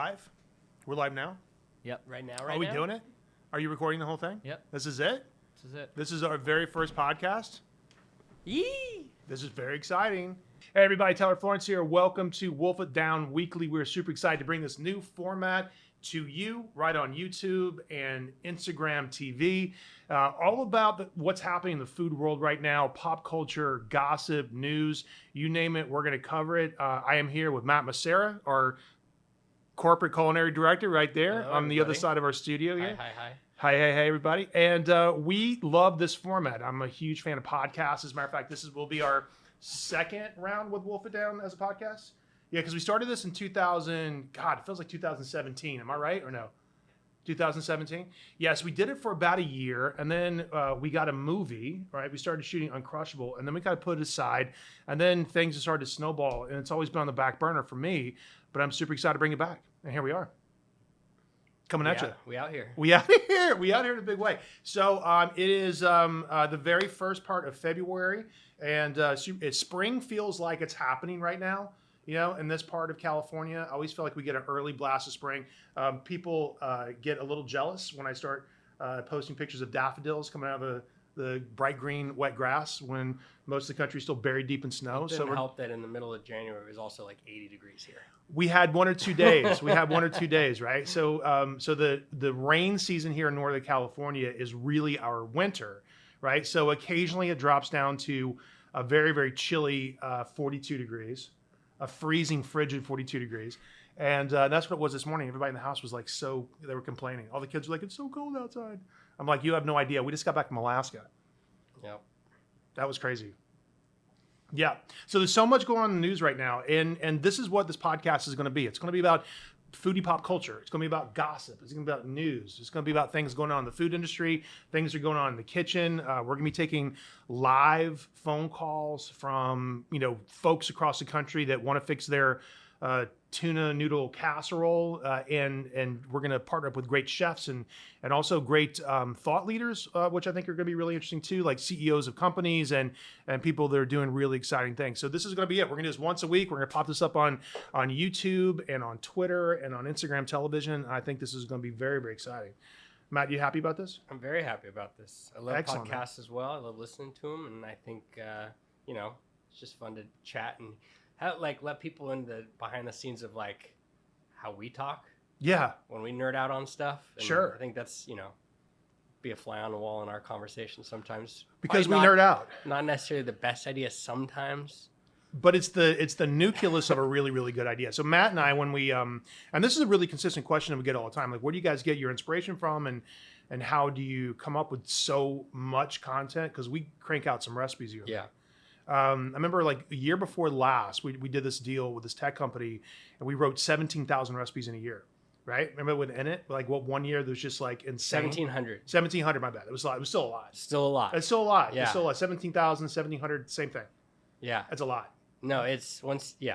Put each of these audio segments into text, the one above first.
live? We're live now? Yep. Right now, Are we doing it? Are you recording the whole thing? Yep. This is it? This is it. This is our very first podcast? Yee! This is very exciting. Hey everybody, Tyler Florence here. Welcome to Wolf It Down Weekly. We're super excited to bring this new format to you right on YouTube and Instagram TV. All about what's happening in the food world right now, pop culture, gossip, news, you name it, we're going to cover it. I am here with Matt Masera, our corporate culinary director right there. Hello, on the other side of our studio here. Hi, everybody. And we love this format. I'm a huge fan of podcasts. As a matter of fact, will be our second round with Wolf It Down as a podcast. Yeah, because we started this in 2000, God, it feels like 2017. Am I right or no? 2017? Yes, we did it for about a year, and then we got a movie, right? We started shooting Uncrushable, and then we kind of put it aside, and then things have started to snowball, and it's always been on the back burner for me, but I'm super excited to bring it back, and here we are. Coming at you. We out here. We out here. We out here in a big way. So it is the very first part of February, and spring feels like it's happening right now. You know, in this part of California, I always feel like we get an early blast of spring. People get a little jealous when I start posting pictures of daffodils coming out of the bright green wet grass when most of the country is still buried deep in snow. It didn't help that in the middle of January it was also like 80 degrees here. We had 1 or 2 days. Right? So the rain season here in Northern California is really our winter, right? So occasionally it drops down to a very, very chilly 42 degrees. A freezing, frigid 42 degrees. And that's what it was this morning. Everybody in the house was like, they were complaining. All the kids were like, it's so cold outside. I'm like, you have no idea. We just got back from Alaska. Yep. That was crazy. Yeah. So there's so much going on in the news right now. And this is what this podcast is going to be. It's going to be about foodie pop culture. It's going to be about gossip. It's going to be about news. It's going to be about things going on in the food industry. Things are going on in the kitchen. We're going to be taking live phone calls from, folks across the country that want to fix their tuna noodle casserole. And we're going to partner up with great chefs and also great thought leaders, which I think are going to be really interesting too, like CEOs of companies and people that are doing really exciting things. So this is going to be it. We're going to do this once a week. We're going to pop this up on YouTube and on Twitter and on Instagram television. I think this is going to be very, very exciting. Matt, you happy about this? I'm very happy about this. I love Excellent, podcasts as well. I love listening to them. And I think, it's just fun to chat and let people in the behind the scenes of how we talk. Yeah. When we nerd out on stuff. And sure. I think that's, be a fly on the wall in our conversation sometimes. Because we nerd out. Not necessarily the best idea sometimes. But it's the nucleus of a really, really good idea. So Matt and I, when we, and this is a really consistent question that we get all the time, like where do you guys get your inspiration from and how do you come up with so much content? Because we crank out some recipes here. Yeah. I remember a year before last, we did this deal with this tech company and we wrote 17,000 recipes in a year, right? Remember within it, one year there was just insane. 1,700, my bad. It was a lot. It was still a lot. Still a lot. It's still a lot. Yeah. It's still a lot. 17,000, 1,700, same thing. Yeah. That's a lot. No, it's once you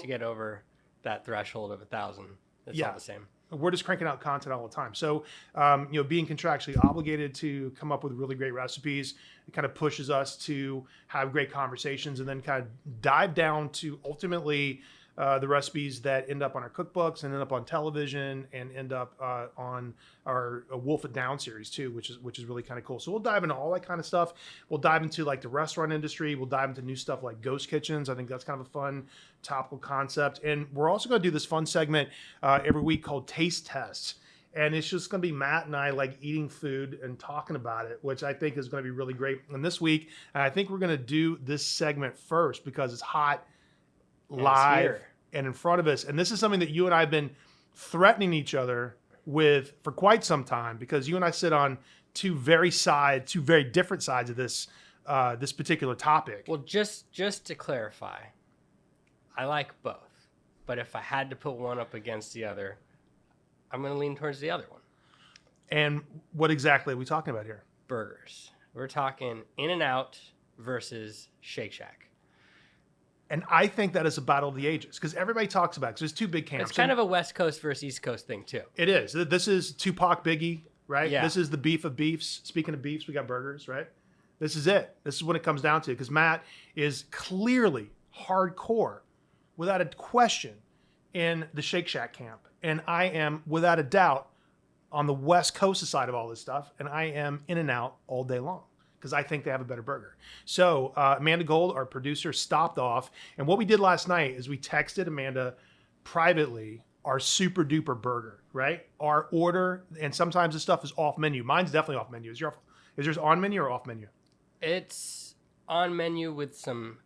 get over that threshold of 1,000, it's all the same. We're just cranking out content all the time. So, being contractually obligated to come up with really great recipes, it kind of pushes us to have great conversations and then kind of dive down to ultimately the recipes that end up on our cookbooks and end up on television and end up on our Wolf It Down series too, which is really kind of cool. So we'll dive into all that kind of stuff. We'll dive into the restaurant industry. We'll dive into new stuff like ghost kitchens. I think that's kind of a fun topical concept. And we're also going to do this fun segment every week called Taste Tests. And it's just going to be Matt and I eating food and talking about it, which I think is going to be really great. And this week, I think we're going to do this segment first because it's hot, live, and in front of us. And this is something that you and I have been threatening each other with for quite some time because you and I sit on two very different sides of this this particular topic. Well, just to clarify, I like both. But if I had to put one up against the other, I'm going to lean towards the other one. And what exactly are we talking about here? Burgers. We're talking In-N-Out versus Shake Shack. And I think that is a battle of the ages because everybody talks about it. 'Cause there's two big camps. It's kind of a West Coast versus East Coast thing too. It is. This is Tupac Biggie, right? Yeah. This is the beef of beefs. Speaking of beefs, we got burgers, right? This is it. This is what it comes down to because Matt is clearly hardcore, without a question, in the Shake Shack camp, and I am without a doubt on the West Coast side of all this stuff, and I am In-N-Out all day long because I think they have a better burger. So Amanda Gold, our producer, stopped off, and what we did last night is we texted Amanda privately our super duper burger, right? Our order, and sometimes the stuff is off menu. Mine's definitely off menu. Is yours on menu or off menu? It's on menu with some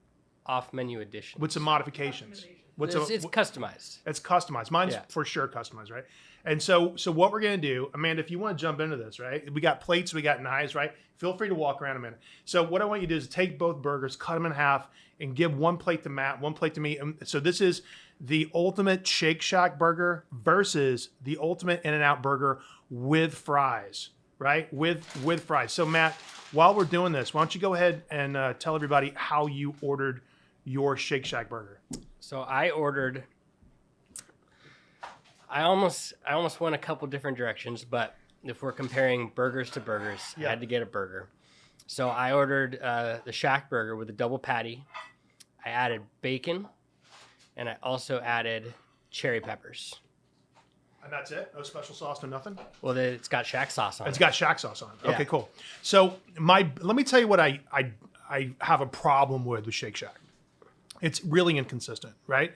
off menu additions. With some modifications. It's customized. It's customized. Mine's for sure customized, right? And so what we're gonna do, Amanda, if you want to jump into this, right? We got plates, we got knives, right? Feel free to walk around, Amanda. So what I want you to do is take both burgers, cut them in half, and give one plate to Matt, one plate to me. So this is the ultimate Shake Shack burger versus the ultimate In-N-Out burger with fries, right? With fries. So Matt, while we're doing this, why don't you go ahead and tell everybody how you ordered your Shake Shack burger? So I almost went a couple different directions, but if we're comparing burgers to burgers, I had to get a burger. So I ordered the Shack burger with a double patty. I added bacon, and I also added cherry peppers. And that's it? No special sauce, no nothing? Well, it's got Shack sauce on it. It's got Shack sauce on it. Yeah. Okay, cool. So let me tell you what I have a problem with Shake Shack. It's really inconsistent, right?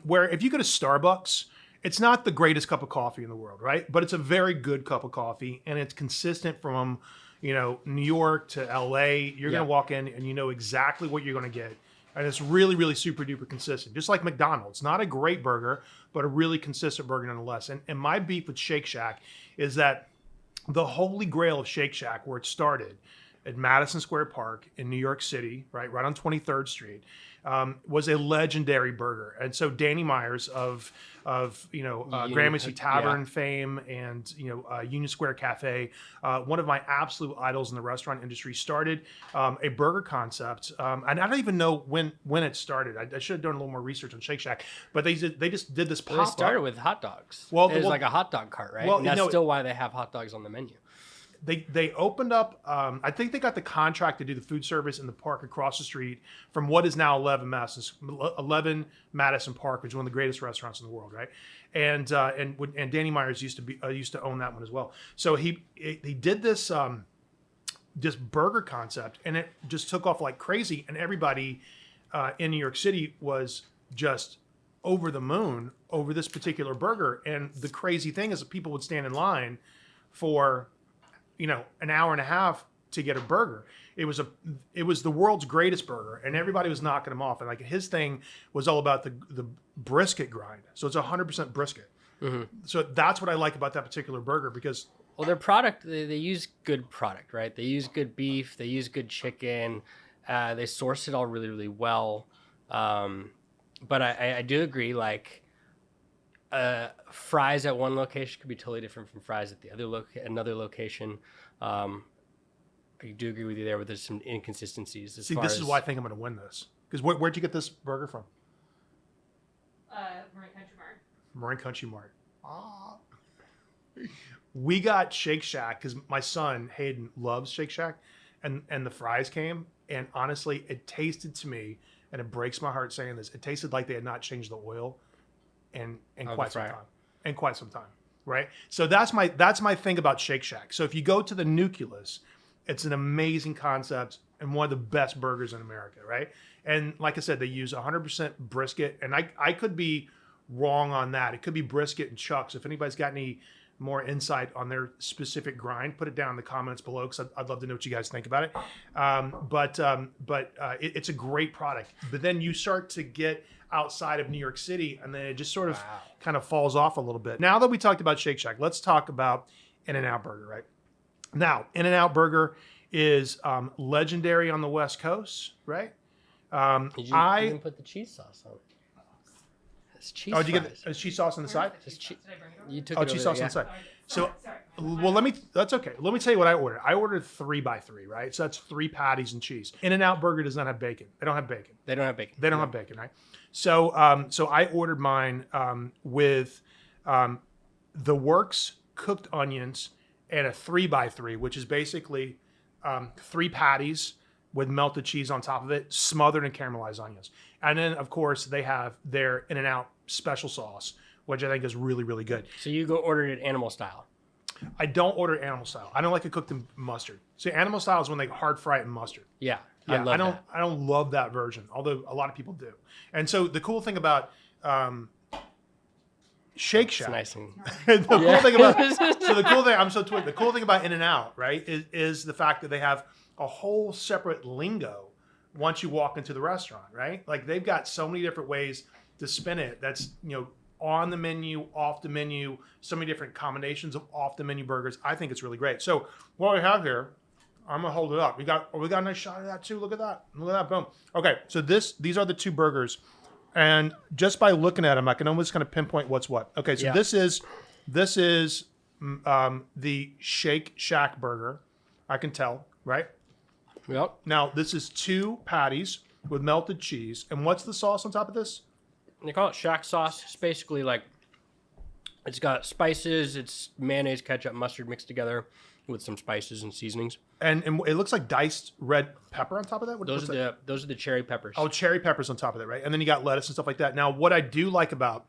Where if you go to Starbucks, it's not the greatest cup of coffee in the world, right? But it's a very good cup of coffee, and it's consistent from, New York to LA. You're going to walk in and you know exactly what you're going to get. And it's really, really super duper consistent. Just like McDonald's. Not a great burger, but a really consistent burger nonetheless. And my beef with Shake Shack is that the holy grail of Shake Shack, where it started at Madison Square Park in New York City, right on 23rd Street, was a legendary burger. And so Danny Myers of Gramercy Tavern fame and Union Square Cafe, one of my absolute idols in the restaurant industry, started a burger concept. And I don't even know when it started. I should have done a little more research on Shake Shack, but they just did this pop-up. They started with hot dogs. It was like a hot dog cart, right? Well, and that's still why they have hot dogs on the menu. They opened up, I think they got the contract to do the food service in the park across the street from what is now 11 Madison Park, which is one of the greatest restaurants in the world, right? And Danny Myers used to own that one as well. So he did this burger concept, and it just took off like crazy, and everybody in New York City was just over the moon over this particular burger. And the crazy thing is that people would stand in line for an hour and a half to get a burger. It was the world's greatest burger, and everybody was knocking him off. And like his thing was all about the brisket grind. So it's 100% brisket. Mm-hmm. So that's what I like about that particular burger because their product, they use good product, right? They use good beef, they use good chicken, they source it all really, really well. But I do agree, like fries at one location could be totally different from fries at the another location. I do agree with you there, but there's some inconsistencies. This is why I think I'm going to win this. Because where'd you get this burger from? Marin Country Mart. Marin Country Mart. We got Shake Shack because my son Hayden loves Shake Shack, and the fries came, and honestly, it tasted to me, and it breaks my heart saying this, it tasted like they had not changed the oil in quite some time. Right? So that's my thing about Shake Shack. So if you go to the nucleus, it's an amazing concept and one of the best burgers in America, right? And like I said, they use 100% brisket, and I could be wrong on that. It could be brisket and chucks. If anybody's got any more insight on their specific grind, put it down in the comments below because I'd love to know what you guys think about it. But it's a great product. But then you start to get outside of New York City, and then it just sort of kind of falls off a little bit. Now that we talked about Shake Shack, let's talk about In-N-Out Burger, right? Now, In-N-Out Burger is legendary on the West Coast, right? You didn't put the cheese sauce on it. It's cheese did you get cheese sauce on the side? You took cheese sauce on the side. So, well, that's okay. Let me tell you what I ordered. I ordered 3x3, right? So that's 3 patties and cheese. In-N-Out Burger does not have bacon. They don't have bacon. They don't have bacon, right? So, I ordered mine with the works cooked onions and a 3x3, which is basically 3 patties with melted cheese on top of it, smothered in caramelized onions. And then, of course, they have their In-N-Out special sauce, which I think is really, really good. So you go ordered it animal style. I don't order animal style. I don't like it cooked in mustard. See, animal style is when they hard fry it in mustard. Yeah, Yeah, love that. I don't love that version, although a lot of people do. And so the cool thing about Shake Shack, It's nice and the cool thing about the cool thing about In-N-Out, right, is the fact that they have a whole separate lingo once you walk into the restaurant, right? Like they've got so many different ways to spin it. That's on the menu, off the menu, so many different combinations of off the menu burgers. I think it's really great. So what we have here, I'm gonna hold it up. We got a nice shot of that too. Look at that. Look at that. Boom. Okay, so these are the two burgers, and just by looking at them, I can almost kind of pinpoint what's what. Okay, so this is the Shake Shack burger. I can tell, right? Yep. Now this is 2 patties with melted cheese, and what's the sauce on top of this? They call it Shack sauce. It's basically like it's got spices, it's mayonnaise, ketchup, mustard mixed together with some spices and seasonings. And it looks like diced red pepper on top of that. Those are the cherry peppers. Oh, cherry peppers on top of that, right? And then you got lettuce and stuff like that. Now, what I do like about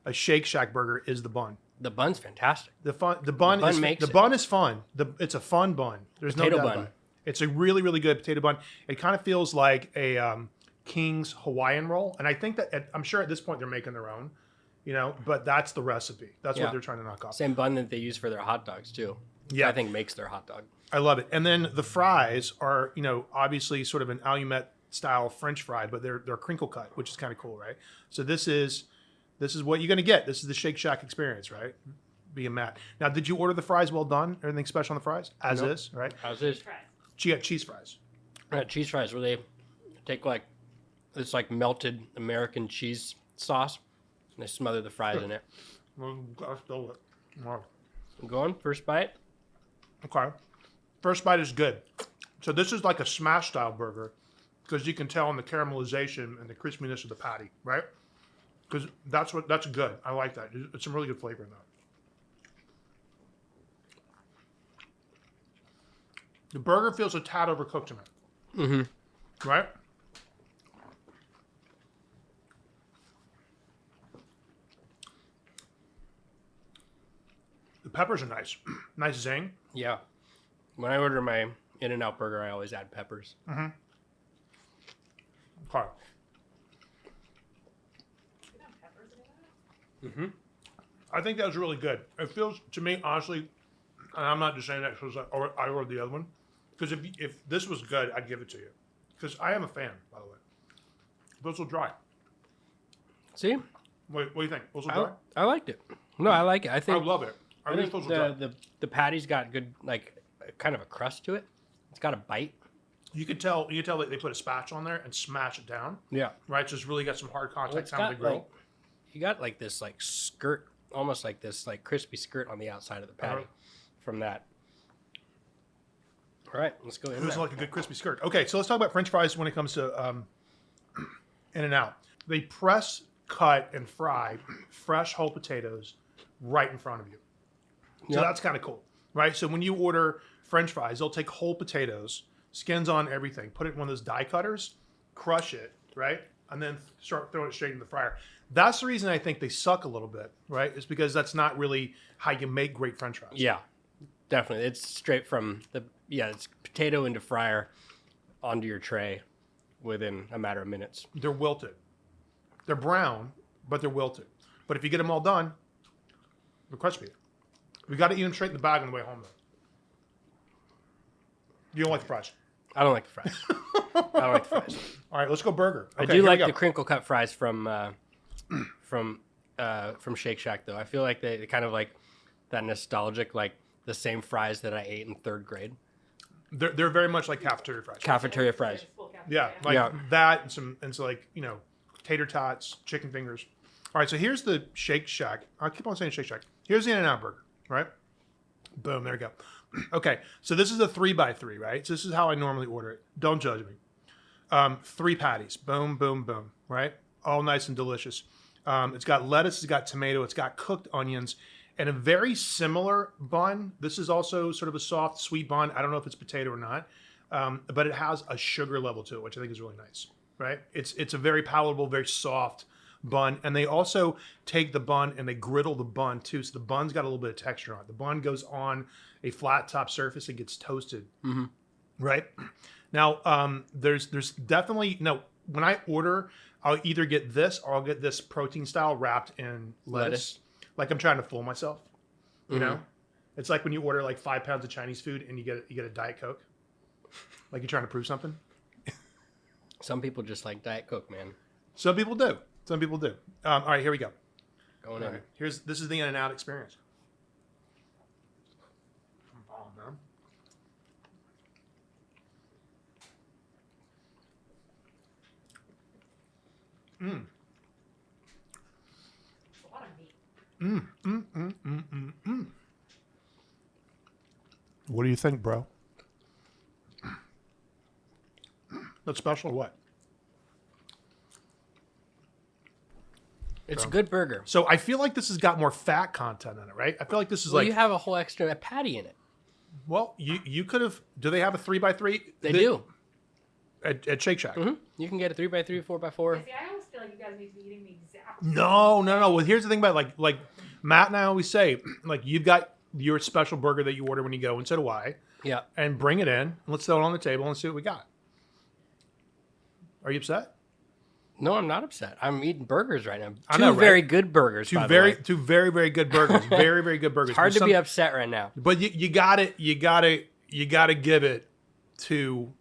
a Shake Shack burger is the bun. The bun's fantastic. The bun is fun. It's a fun bun. There's Potato no doubt bun. about it. It's a really, really good potato bun. It kind of feels like a King's Hawaiian roll, and I think that I'm sure at this point they're making their own, but that's the recipe. That's what they're trying to knock off. Same bun that they use for their hot dogs too. Yeah, I think makes their hot dog. I love it. And then the fries are, obviously sort of an Alumet style French fry, but they're crinkle cut, which is kind of cool, right? So this is what you're going to get. This is the Shake Shack experience, right? Being Matt. Now, did you order the fries well done? Everything special on the fries? As is, right? As is. You got cheese fries. Cheese fries where they take this melted American cheese sauce and they smother the fries in it. Wow. Go on, first bite. Okay. First bite is good. So this is like a smash style burger because you can tell in the caramelization and the crispiness of the patty, right? Because that's good. I like that. It's some really good flavor in that. The burger feels a tad overcooked to me. Mm-hmm. Right? The peppers are nice. Nice zing. Yeah. When I order my In-N-Out burger, I always add peppers. Mm-hmm. Okay. Mm-hmm. I think that was really good. It feels to me, honestly, and I'm not just saying that because I ordered the other one. Because if this was good, I'd give it to you. Because I am a fan, by the way. Those will dry. See? What do you think? Those will dry? I liked it. No, I like it. I think I love it. I think the patty's got good, kind of a crust to it. It's got a bite. You could tell that they put a spatula on there and smash it down. Yeah. Right? So it's really got some hard contact time with the got, grill. You got this skirt, almost like this crispy skirt on the outside of the patty from that. All right, let's go in. It was like a good crispy skirt. Okay, so let's talk about French fries when it comes to In-N-Out. They press, cut, and fry fresh whole potatoes right in front of you. So that's kind of cool, right? So when you order French fries, they'll take whole potatoes, skins on everything, put it in one of those die cutters, crush it, right? And then start throwing it straight in the fryer. That's the reason I think they suck a little bit, right? Is because that's not really how you make great French fries. Yeah, definitely. It's straight from it's potato into fryer onto your tray within a matter of minutes. They're wilted. They're brown, but they're wilted. But if you get them all done, they're crispy. We got to eat them straight in the bag on the way home, though. You don't like the fries? I don't like the fries. I don't like the fries. All right, let's go burger. Okay, I do like the crinkle cut fries from Shake Shack, though. I feel like they kind of like that nostalgic, like the same fries that I ate in 3rd grade. They're very much like cafeteria fries. Cafeteria fries. Yeah, that and some tater tots, chicken fingers. All right, so here's the Shake Shack. I keep on saying Shake Shack. Here's the In-N-Out burger, right? Boom, there we go. Okay, so this is a 3x3, right? So this is how I normally order it. Don't judge me. 3 patties. Boom, boom, boom, right? All nice and delicious. It's got lettuce, it's got tomato, it's got cooked onions, and a very similar bun. This is also sort of a soft, sweet bun. I don't know if it's potato or not, but it has a sugar level to it, which I think is really nice, right? It's a very palatable, very soft bun, and they also take the bun and they griddle the bun too, so the bun's got a little bit of texture on it. The bun goes on a flat top surface and gets toasted. Mm-hmm. Right now, there's definitely when I order, I'll either get this or I'll get this protein style wrapped in lettuce. Like I'm trying to fool myself. You know, it's like when you order like 5 pounds of Chinese food and you get a Diet Coke. Like you're trying to prove something. Some people just like Diet Coke, man. Some people do. Some people do. All right, here we go. Going in. Right. This is the In-N-Out experience. Oh, man. A lot of meat. What do you think, bro? That's special or what? It's a good burger. So I feel like this has got more fat content in it, right? I feel like this is Well, like... you have a whole extra patty in it. Well, you could have... Do they have a 3x3? They do. At Shake Shack? Mm-hmm. You can get a 3x3, 4x4. See, I always feel like you guys need to be eating the exact same. No. Well, here's the thing about it. Like Matt and I always say, like you've got your special burger that you order when you go, and so do I. Yeah. And bring it in. And let's throw it on the table and see what we got. Are you upset? No, I'm not upset. I'm eating burgers right now. I know, Two right? very good burgers. Two very very good burgers. Very, very good burgers. It's hard to be upset right now. But you gotta give it to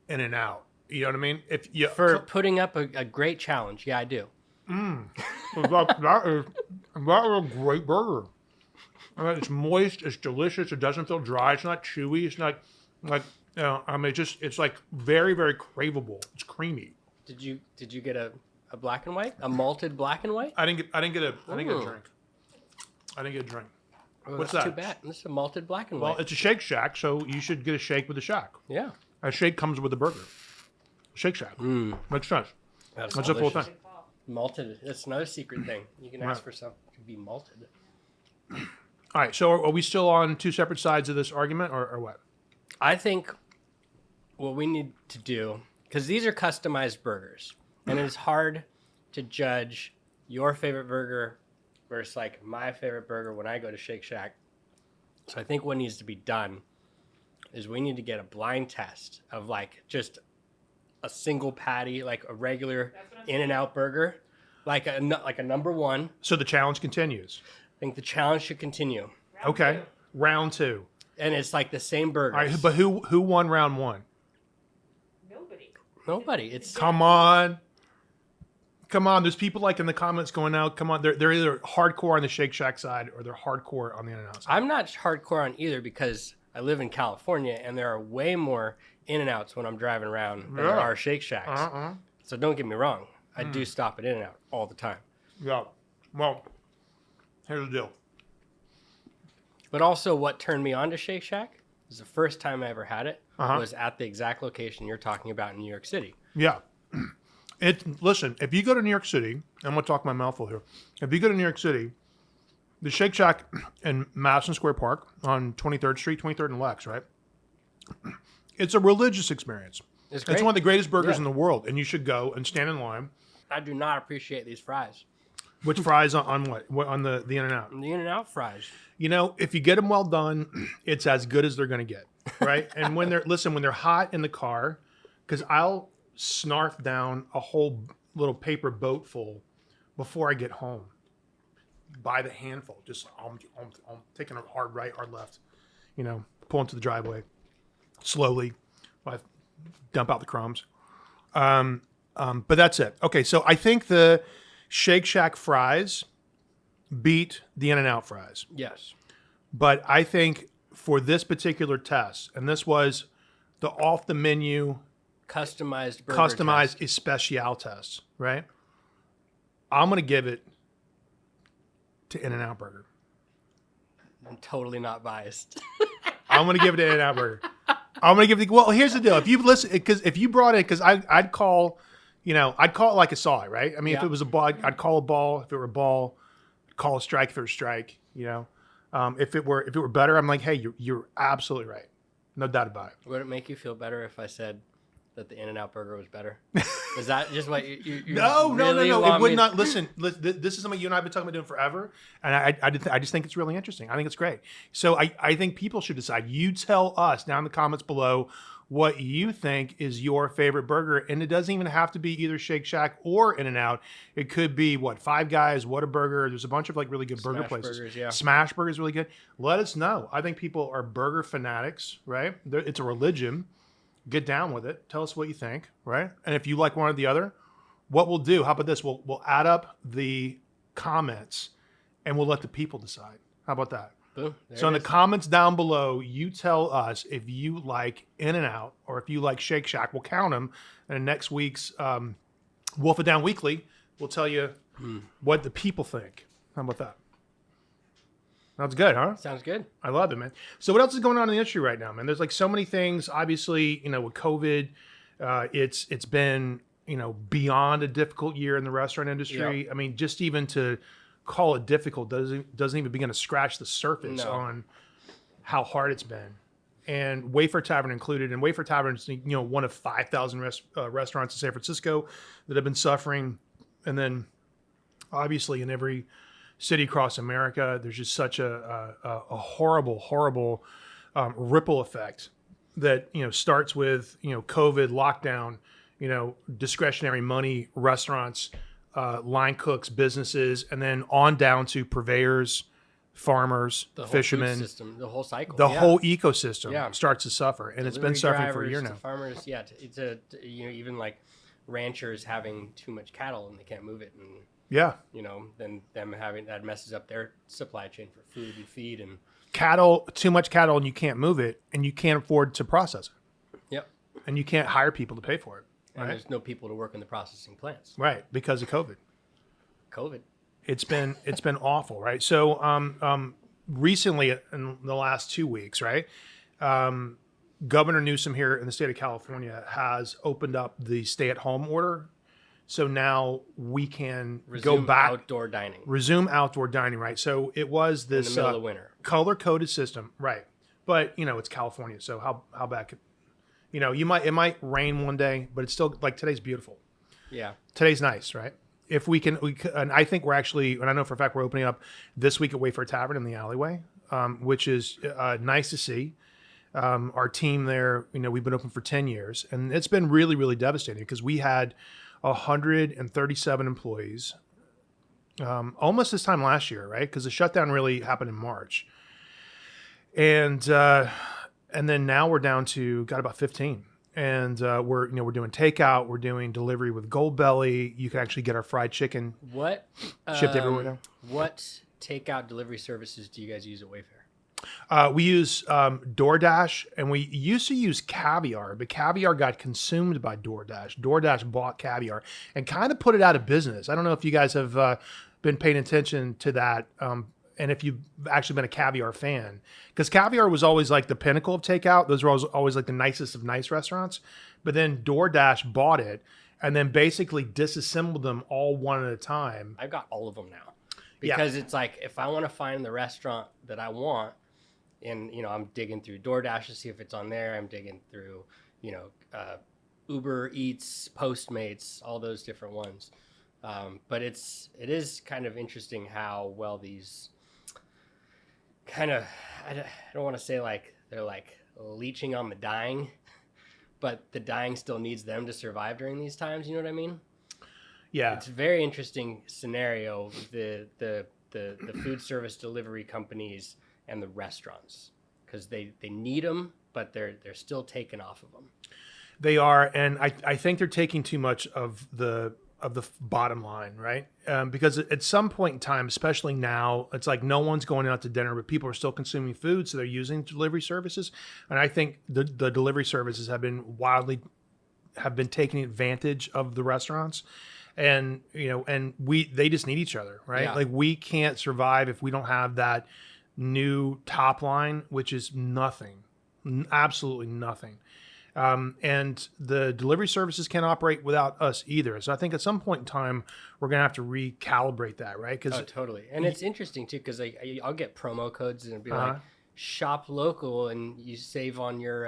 In-N-Out. You know what I mean? If you For putting up a great challenge. Yeah, I do. that is a great burger. I mean, it's moist. It's delicious. It doesn't feel dry. It's not chewy. It's not like I mean, it's like very, very craveable. It's creamy. Did you get a black and white? A malted black and white? I didn't get a drink. I didn't get a drink. Oh, What's that's that? Too bad. This is a malted black and Well, white. it's a Shake Shack, so you should get a shake with a shack. Yeah. A shake comes with a burger. Shake Shack. Makes sense. That's a full delicious. thing. Malted. That's another secret thing. You can ask Right. for something to be malted. All right. So are we still on two separate sides of this argument, or what? I think what we need to do, because these are customized burgers, and it's hard to judge your favorite burger versus like my favorite burger when I go to Shake Shack. So I think what needs to be done is we need to get a blind test of like just a single patty, like a regular In-N-Out burger, like a number one. So the challenge continues. I think the challenge should continue, Okay. Round two. and it's like the same burgers. All right. But who won round one? Nobody. It's Come on. There's people like in the comments going out. Come on. They're either hardcore on the Shake Shack side or they're hardcore on the In-N-Out side. I'm not hardcore on either because I live in California and there are way more In-N-Outs when I'm driving around than there are Shake Shacks. So don't get me wrong. I do stop at In-N-Out all the time. Yeah. Well, here's the deal. But also what turned me on to Shake Shack is the first time I ever had it Uh-huh. was at the exact location you're talking about in New York City. Yeah. Listen, if you go to New York City, I'm going to talk my mouthful here. If you go to New York City, the Shake Shack in Madison Square Park on 23rd Street, 23rd and Lex, right? It's a religious experience. It's great. It's one of the greatest burgers Yeah. in the world, and you should go and stand in line. I do not appreciate these fries. Which fries on what? On the In-N-Out? The In-N-Out fries. You know, if you get them well done, it's as good as they're going to get, right? And when they're hot in the car, because I'll snarf down a whole little paper boat full before I get home, by the handful. Just I'm taking a hard right, hard left, pull into the driveway slowly. I dump out the crumbs. But that's it. Okay, so I think the Shake Shack fries beat the In-N-Out fries. Yes. But I think for this particular test, and this was the off the menu, Customized burger customized test. especial test, right? I'm going to give it to In-N-Out Burger. I'm totally not biased. I'm going to give it to In-N-Out Burger. I'm going to give it, well, here's the deal. If you listen, because if you brought it, because I'd call it like I saw it, right? I mean, if Yeah. it was a ball, I'd call a ball. If it were a ball, I'd call a strike if it were a strike, If it were better, I'm like, hey, you're absolutely right. No doubt about it. Would it make you feel better if I said that the In-N-Out burger was better? Is that just what you No. really It want would me- not. Listen, this is something you and I have been talking about doing forever, and I just think it's really interesting. I think it's great. So I think people should decide. You tell us down in the comments below what you think is your favorite burger, and it doesn't even have to be either Shake Shack or In-N-Out. It could be Five Guys, Whataburger. There's a bunch of like really good burger Smash places. Burgers, yeah. Smash Burger is really good. Let us know. I think people are burger fanatics, right? It's a religion. Get down with it. Tell us what you think, right? And if you like one or the other, what we'll do, how about this? We'll add up the comments and we'll let the people decide. How about that? Boom, So in the comments down below, you tell us if you like In-N-Out or if you like Shake Shack. We'll count them. And next week's Wolf It Down Weekly, we'll tell you what the people think. How about that? That's good, huh? Sounds good. I love it, man. So what else is going on in the industry right now, man? There's like so many things. Obviously, with COVID, it's been, beyond a difficult year in the restaurant industry. Yep. I mean, just even to call it difficult doesn't even begin to scratch the surface on how hard it's been. And Wayfair Tavern included. And Wayfair Tavern is, one of 5,000 restaurants in San Francisco that have been suffering. And then obviously in every city across America, there's just such a horrible ripple effect that starts with COVID lockdown, discretionary money, restaurants, line cooks, businesses, and then on down to purveyors, farmers, The whole fishermen. food system, the whole cycle. The whole ecosystem Yeah. starts to suffer, and it's been Delivery suffering for a drivers year to now. Farmers, even like ranchers having too much cattle and they can't move it, and Yeah, then them having that messes up their supply chain for food and feed and too much cattle, and you can't move it, and you can't afford to process it, yep. and you can't hire people to pay for it. And Right. there's no people to work in the processing plants. Right, because of COVID. COVID. It's been awful, right? So recently in the last 2 weeks, right? Governor Newsom here in the state of California has opened up the stay-at-home order. So now we can Resume go back, resume outdoor dining, right? So it was in the this middle of winter. color-coded system, right? But it's California, so how bad could it might rain one day, but it's still like today's beautiful. Yeah. Today's nice, right? If we can, and I think we're actually, and I know for a fact we're opening up this week at Wayfair Tavern in the alleyway, which is nice to see. Our team there, we've been open for 10 years, and it's been really, really devastating because we had 137 employees almost this time last year, right? Because the shutdown really happened in March, and then now we're down to got about 15. And we're doing takeout. We're doing delivery with Gold Belly. You can actually get our fried chicken What shipped everywhere now. What takeout delivery services do you guys use at Wayfair? We use DoorDash, and we used to use Caviar, but Caviar got consumed by DoorDash. DoorDash bought Caviar and kind of put it out of business. I don't know if you guys have been paying attention to that, and if you've actually been a Caviar fan, because Caviar was always like the pinnacle of takeout. Those were always like the nicest of nice restaurants. But then DoorDash bought it and then basically disassembled them all one at a time. I've got all of them now because it's like if I want to find the restaurant that I want, and I'm digging through DoorDash to see if it's on there. I'm digging through Uber Eats, Postmates, all those different ones. But it is kind of interesting how well these kind of, I don't want to say like they're like leeching on the dying, but the dying still needs them to survive during these times. You know what I mean? Yeah. It's a very interesting scenario, the food service delivery companies and the restaurants, because they need them, but they're still taking off of them. They are, and I think they're taking too much of the bottom line, right? Because at some point in time, especially now, it's like no one's going out to dinner, but people are still consuming food, so they're using delivery services. And I think the delivery services have been taking advantage of the restaurants. And they just need each other, right? Yeah. Like we can't survive if we don't have that new top line, which is nothing, absolutely nothing. And the delivery services can't operate without us either. So I think at some point in time, we're going to have to recalibrate that, right? Oh, totally. And it's interesting too, because I'll get promo codes and it'll be like shop local, and you save on your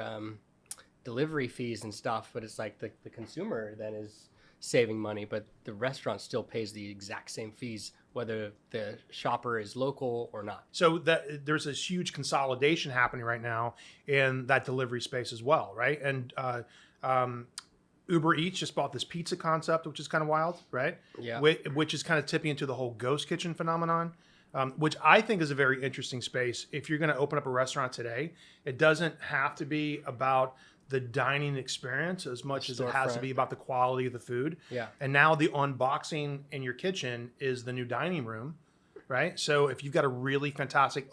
delivery fees and stuff, but it's like the consumer then is saving money, but the restaurant still pays the exact same fees whether the shopper is local or not. So that there's this huge consolidation happening right now in that delivery space as well, right? And Uber Eats just bought this pizza concept, which is kind of wild, right? Yeah. Which is kind of tipping into the whole ghost kitchen phenomenon, which I think is a very interesting space. If you're going to open up a restaurant today, it doesn't have to be about the dining experience as much as it has to be about the quality of the food. Yeah. And now the unboxing in your kitchen is the new dining room, right? So if you've got a really fantastic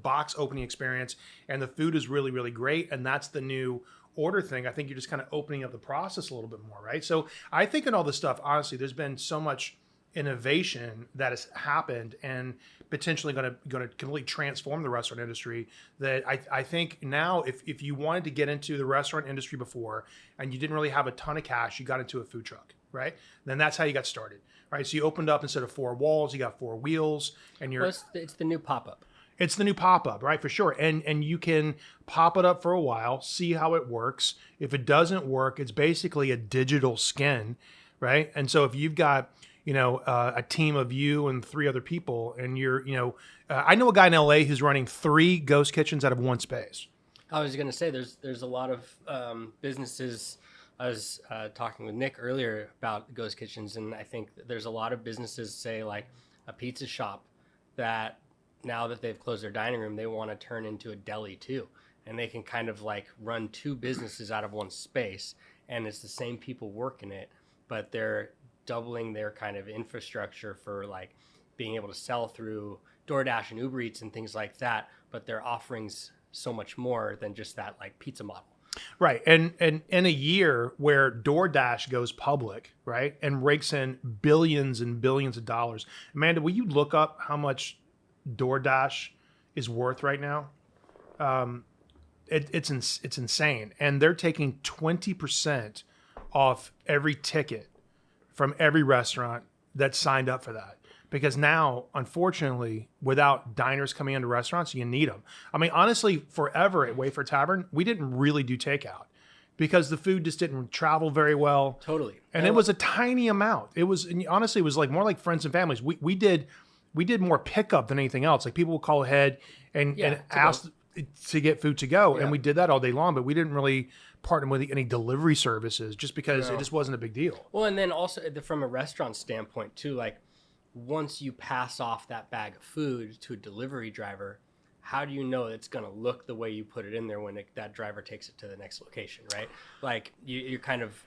box opening experience and the food is really, really great, and that's the new order thing, I think you're just kind of opening up the process a little bit more, right? So I think in all this stuff, honestly, there's been so much innovation that has happened and potentially going to completely transform the restaurant industry that I think now if you wanted to get into the restaurant industry before and you didn't really have a ton of cash, you got into a food truck, right? Then that's how you got started, right? So you opened up instead of 4 walls, you got 4 wheels, and you're... Well, it's the new pop-up. It's the new pop-up, right? For sure. And you can pop it up for a while, see how it works. If it doesn't work, it's basically a digital skin, right? And so if you've got, a team of you and 3 other people and you're, I know a guy in LA who's running 3 ghost kitchens out of 1 space. I was going to say there's a lot of businesses. I was talking with Nick earlier about ghost kitchens, and I think there's a lot of businesses, say like a pizza shop, that now that they've closed their dining room, they want to turn into a deli too. And they can kind of like run 2 businesses out of 1 space, and it's the same people working it, but they're doubling their kind of infrastructure for like being able to sell through DoorDash and Uber Eats and things like that. But their offerings so much more than just that like pizza model. Right. And in a year where DoorDash goes public, right, and rakes in billions and billions of dollars, Amanda, will you look up how much DoorDash is worth right now? It's insane. And they're taking 20% off every ticket from every restaurant that signed up for that. Because now, unfortunately, without diners coming into restaurants, you need them. I mean, honestly, forever at Wayfair Tavern, we didn't really do takeout because the food just didn't travel very well. Totally. And it was a tiny amount. It was, honestly, it was like more like friends and families. We did more pickup than anything else. Like people would call ahead and ask to get food to go. Yeah. And we did that all day long, but we didn't really partner with any delivery services just because it just wasn't a big deal. Well, and then also from a restaurant standpoint too, like once you pass off that bag of food to a delivery driver, how do you know it's going to look the way you put it in there when that driver takes it to the next location, right? Like you're kind of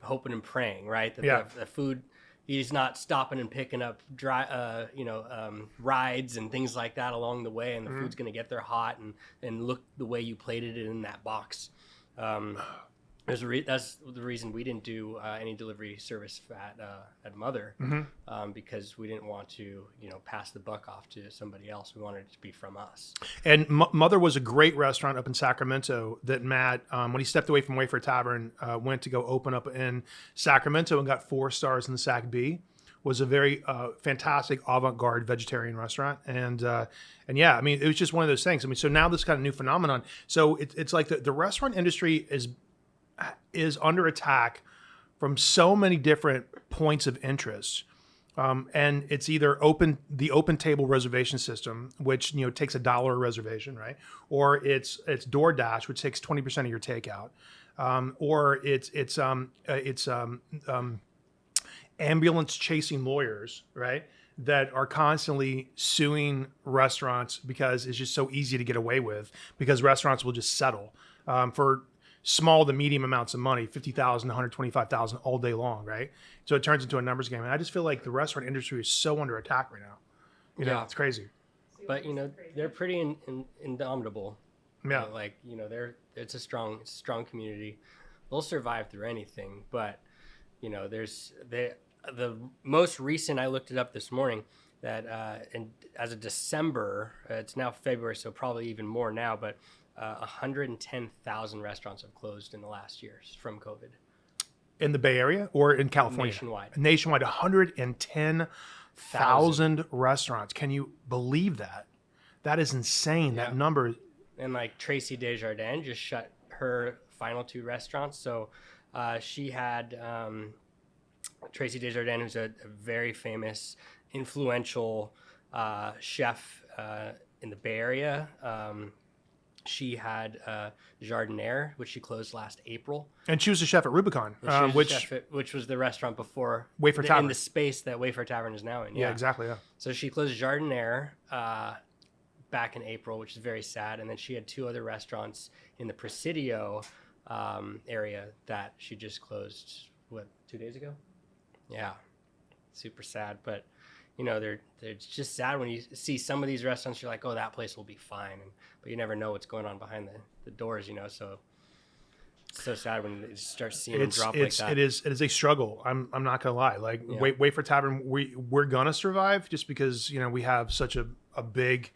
hoping and praying, right? That the food, he's not stopping and picking up rides and things like that along the way, and the food's going to get there hot and look the way you plated it in that box. That's the reason we didn't do any delivery service at Mother, because we didn't want to, pass the buck off to somebody else. We wanted it to be from us. And Mother was a great restaurant up in Sacramento that Matt, when he stepped away from Wayfair Tavern, went to go open up in Sacramento and got 4 stars in the Sac B. Was a very fantastic avant-garde vegetarian restaurant. And yeah, I mean, it was just one of those things. I mean, so now this kind of new phenomenon. So it's like the restaurant industry is under attack from so many different points of interest. And it's either the open table reservation system, which, takes $1 a reservation, right? Or it's DoorDash, which takes 20% of your takeout. Or it's ambulance chasing lawyers, right? That are constantly suing restaurants because it's just so easy to get away with, because restaurants will just settle for small to medium amounts of money, $50,000, $125,000 all day long, right? So it turns into a numbers game. And I just feel like the restaurant industry is so under attack right now. It's crazy. But, they're pretty indomitable. Yeah. It's a strong community. They'll survive through anything. But, there's the most recent, I looked it up this morning, that as of December, it's now February, so probably even more now, but 110,000 restaurants have closed in the last year from COVID. In the Bay Area or in California? Nationwide, 110,000 restaurants. Can you believe that? That is insane, that number. And like Tracy Desjardins just shut her final 2 restaurants. So she had Tracy Desjardins, who's a very famous, influential chef in the Bay Area. She had Jardiniere, which she closed last April. And she was a chef at Rubicon, which was the restaurant before Wayfair Tavern. in the space that Wayfair Tavern is now in. Yeah, exactly. Yeah. So she closed Jardiniere back in April, which is very sad. And then she had 2 other restaurants in the Presidio area that she just closed, 2 days ago? Yeah, super sad. But they're just sad when you see some of these restaurants. You're like, oh, that place will be fine, but you never know what's going on behind the doors. So it's so sad when you start seeing them drop like that. It is a struggle. I'm not gonna lie. Like Wayfair Tavern, we're gonna survive just because we have such a big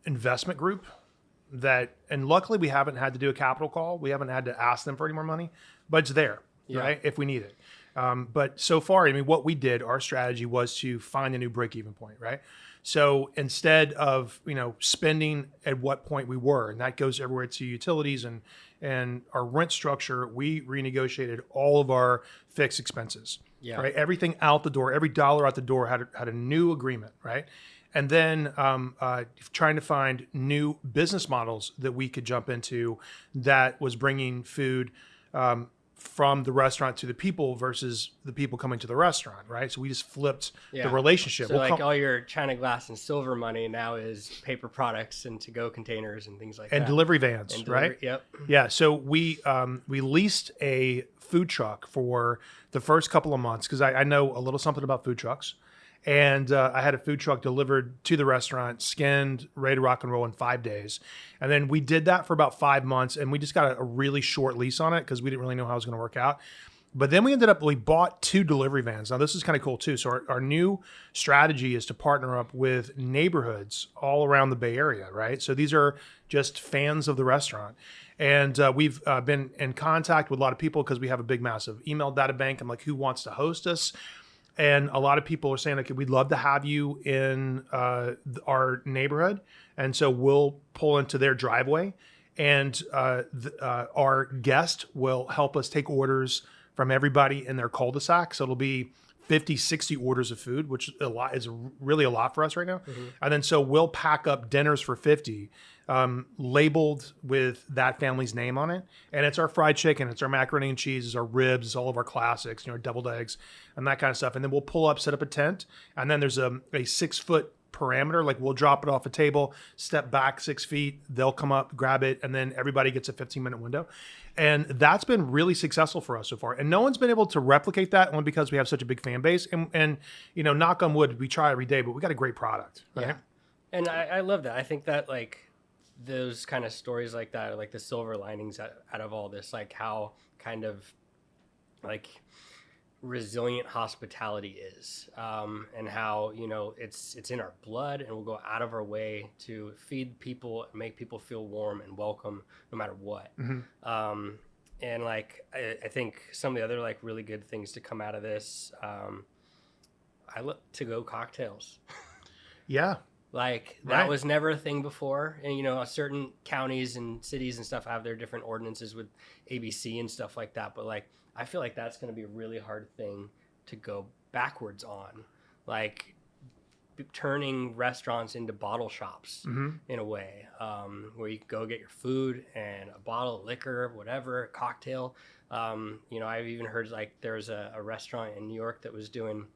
investment group and luckily we haven't had to do a capital call. We haven't had to ask them for any more money, but it's there, right? If we need it. But so far, what we did, our strategy was to find a new break-even point, right? So instead of, spending at what point we were, and that goes everywhere to utilities and our rent structure, we renegotiated all of our fixed expenses, right? Everything out the door, every dollar out the door had a new agreement, right? And then trying to find new business models that we could jump into that was bringing food from the restaurant to the people versus the people coming to the restaurant, right? So we just flipped the relationship. So all your China glass and silver money now is paper products and to-go containers and things like that. And delivery vans, right? Yep. Yeah, so we leased a food truck for the first couple of months because I know a little something about food trucks. And I had a food truck delivered to the restaurant, skinned, ready to rock and roll in 5 days. And then we did that for about 5 months, and we just got a really short lease on it because we didn't really know how it was going to work out. But then we bought 2 delivery vans. Now, this is kind of cool, too. So our new strategy is to partner up with neighborhoods all around the Bay Area, right? So these are just fans of the restaurant. And we've been in contact with a lot of people because we have a big, massive email data bank. I'm like, who wants to host us? And a lot of people are saying, like, we'd love to have you in our neighborhood. And so we'll pull into their driveway and our guest will help us take orders from everybody in their cul-de-sac. So it'll be 50, 60 orders of food, which is really a lot for us right now. Mm-hmm. And then so we'll pack up dinners for 50, labeled with that family's name on it. And it's our fried chicken, it's our macaroni and cheese, it's our ribs, it's all of our classics, our deviled eggs and that kind of stuff. And then we'll pull up, set up a tent. And then there's a 6-foot parameter. Like we'll drop it off a table, step back 6 feet, they'll come up, grab it. And then everybody gets a 15-minute window. And that's been really successful for us so far. And no one's been able to replicate that only because we have such a big fan base. And knock on wood, we try every day, but we got a great product. Right? Yeah. And I love that. I think that those kind of stories like that are like the silver linings out of all this, like how kind of resilient hospitality is, and how it's in our blood, and we'll go out of our way to feed people and make people feel warm and welcome no matter what. Mm-hmm. And I think some of the other really good things to come out of this, I look to go cocktails. Yeah. That was never a thing before. And, certain counties and cities and stuff have their different ordinances with ABC and stuff like that. But I feel like that's going to be a really hard thing to go backwards on. Turning restaurants into bottle shops, mm-hmm. in a way, where you can go get your food and a bottle of liquor, whatever, a cocktail. I've even heard there's a restaurant in New York that was doing,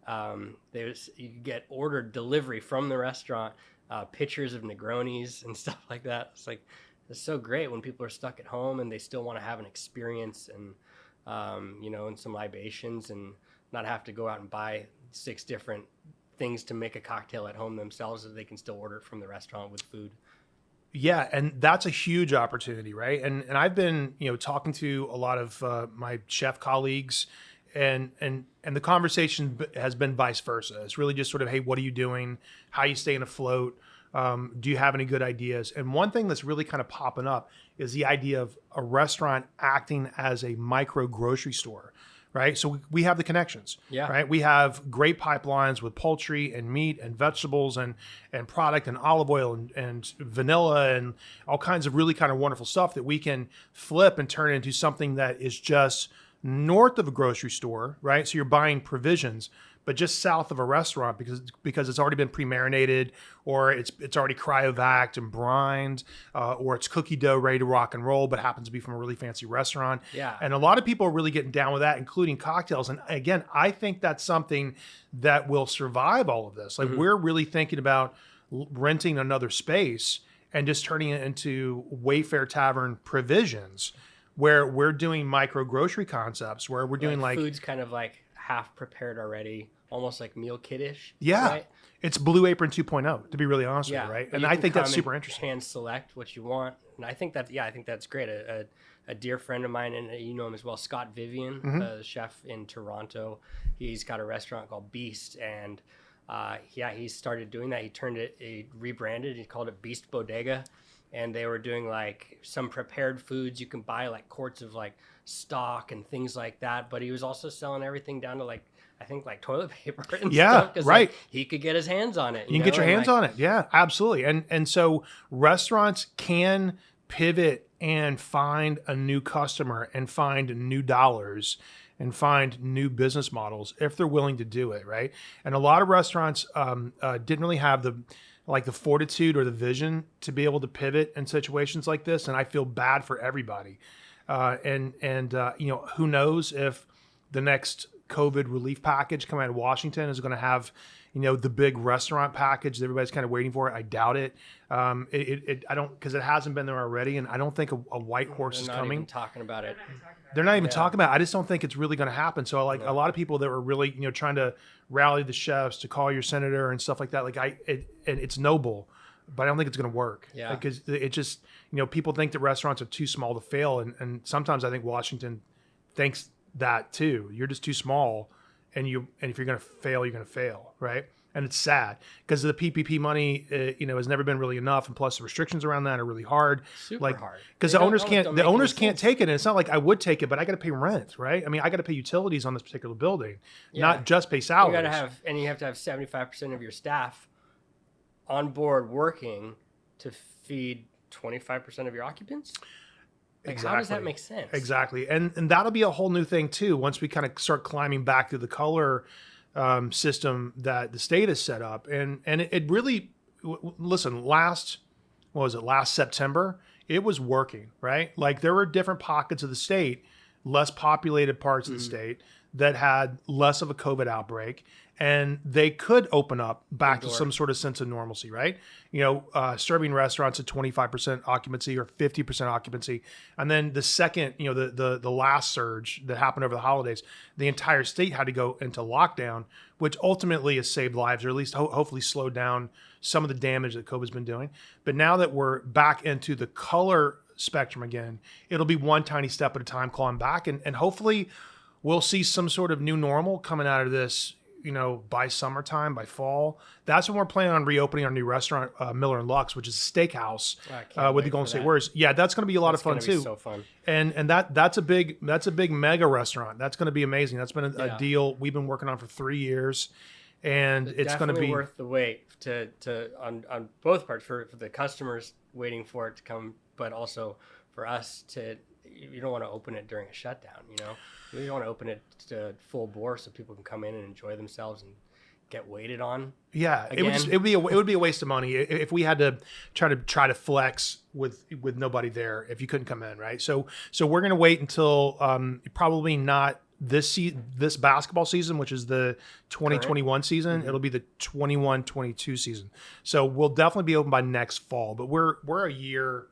you could get ordered delivery from the restaurant, pictures of Negronis and stuff like that. It's so great when people are stuck at home and they still want to have an experience and, and some libations and not have to go out and buy 6 different things to make a cocktail at home themselves, so they can still order it from the restaurant with food. Yeah, and that's a huge opportunity, right? And I've been, talking to a lot of my chef colleagues, and the conversation has been vice versa. It's really just sort of, hey, what are you doing? How are you staying afloat? Do you have any good ideas? And one thing that's really kind of popping up is the idea of a restaurant acting as a micro grocery store, right? So we have the connections, Yeah. right? We have great pipelines with poultry and meat and vegetables and product and olive oil and vanilla and all kinds of really kind of wonderful stuff that we can flip and turn into something that is just north of a grocery store, right? So you're buying provisions, but just south of a restaurant because it's already been pre-marinated, or it's already cryovac and brined, or it's cookie dough ready to rock and roll, but happens to be from a really fancy restaurant. Yeah. And a lot of people are really getting down with that, including cocktails. And again, I think that's something that will survive all of this. Like we're really thinking about renting another space and just turning it into Wayfair Tavern provisions, where we're doing micro grocery concepts, where we're doing like food's kind of like half prepared already, almost like meal kit-ish. yeah, right? it's Blue Apron 2.0, to be really honest with you, right? And You I can think that's come super and interesting. Hand select what you want, and I think that's great. A dear friend of mine, and you know him as well, Scott Vivian, the chef in Toronto. He's got a restaurant called Beast, and he started doing that. He rebranded. He called it Beast Bodega, and they were doing like some prepared foods. You can buy like quarts of like stock and things like that. But he was also selling everything down to like, I think like toilet paper and stuff. 'Cause, right. like, he could get his hands on it. You can get your hands on it. Yeah, absolutely. And so restaurants can pivot and find a new customer and find new dollars and find new business models if they're willing to do it, right? And a lot of restaurants didn't really have the fortitude or the vision to be able to pivot in situations like this, and I feel bad for everybody. Who knows if the next COVID relief package coming out of Washington is going to have, the big restaurant package that everybody's kind of waiting for. I doubt it. I don't, because it hasn't been there already, and I don't think a white horse is Not coming. even talking about it. They're not even talking about it. I just don't think it's really going to happen. So a lot of people that were really, trying to rally the chefs to call your senator and stuff like that. It's noble, but I don't think it's going to work. Yeah. Because it just, people think that restaurants are too small to fail. And sometimes I think Washington thinks that too. You're just too small, and if you're going to fail, you're going to fail. Right. And it's sad because the PPP money, has never been really enough, and plus the restrictions around that are really hard. Super hard. Because the owners can't take it, and it's not like I would take it, but I got to pay rent, right? I mean, I got to pay utilities on this particular building, not just pay salaries. You have to have 75% of your staff on board working to feed 25% of your occupants. Exactly. How does that make sense? Exactly, and that'll be a whole new thing too once we kind of start climbing back through the color system that the state has set up, and it really, listen, last September, it was working, right? Like there were different pockets of the state, less populated parts of the state that had less of a COVID outbreak, and they could open up back to some sort of sense of normalcy, right? Serving restaurants at 25% occupancy or 50% occupancy. And then the second, the last surge that happened over the holidays, the entire state had to go into lockdown, which ultimately has saved lives, or at least hopefully slowed down some of the damage that COVID's been doing. But now that we're back into the color spectrum again, it'll be one tiny step at a time clawing back. And hopefully we'll see some sort of new normal coming out of this, by summertime, by fall. That's when we're planning on reopening our new restaurant, Miller & Lux, which is a steakhouse with the Golden State Warriors. Yeah, that's going to be a lot of fun too. So fun. And that's a big mega restaurant. That's going to be amazing. That's been a deal we've been working on for 3 years, and it's going to be worth the wait on both parts for the customers waiting for it to come, but also for us to. You don't want to open it during a shutdown, You don't want to open it to full bore so people can come in and enjoy themselves and get waited on. Yeah, it would be a waste of money if we had to try to flex with nobody there if you couldn't come in, right? So we're gonna wait until probably not this basketball season, which is the 2021 season. It'll be the 21-22 season. So we'll definitely be open by next fall. But we're a year,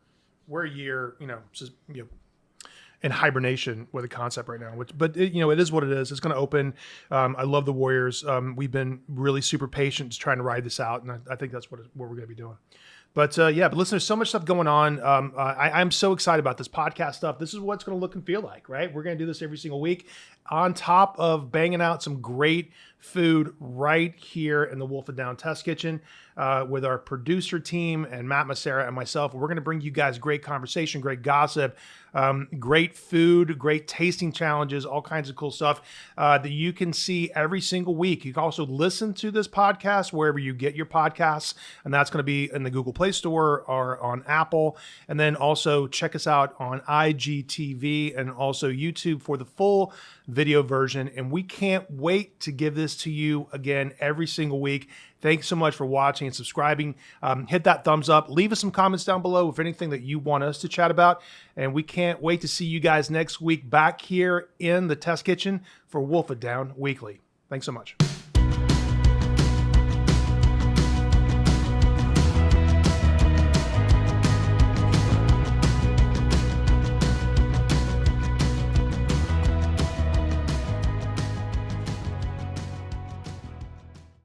in hibernation with a concept right now, but it is what it is. It's going to open. I love the Warriors. We've been really super patient just trying to ride this out, and I think that's what we're going to be doing. But but listen, there's so much stuff going on. I'm so excited about this podcast stuff. This is what it's going to look and feel like, right? We're going to do this every single week on top of banging out some great food right here in the Wolf It Down Test Kitchen with our producer team and Matt Masera and myself. We're going to bring you guys great conversation, great gossip, great food, great tasting challenges, all kinds of cool stuff that you can see every single week. You can also listen to this podcast wherever you get your podcasts, and that's going to be in the Google Play Store or on Apple. And then also check us out on IGTV and also YouTube for the full video version. And we can't wait to give this to you again every single week. Thanks so much for watching and subscribing. Hit that thumbs up. Leave us some comments down below if anything that you want us to chat about. And we can't wait to see you guys next week back here in the Test Kitchen for Wolf It Down Weekly. Thanks so much.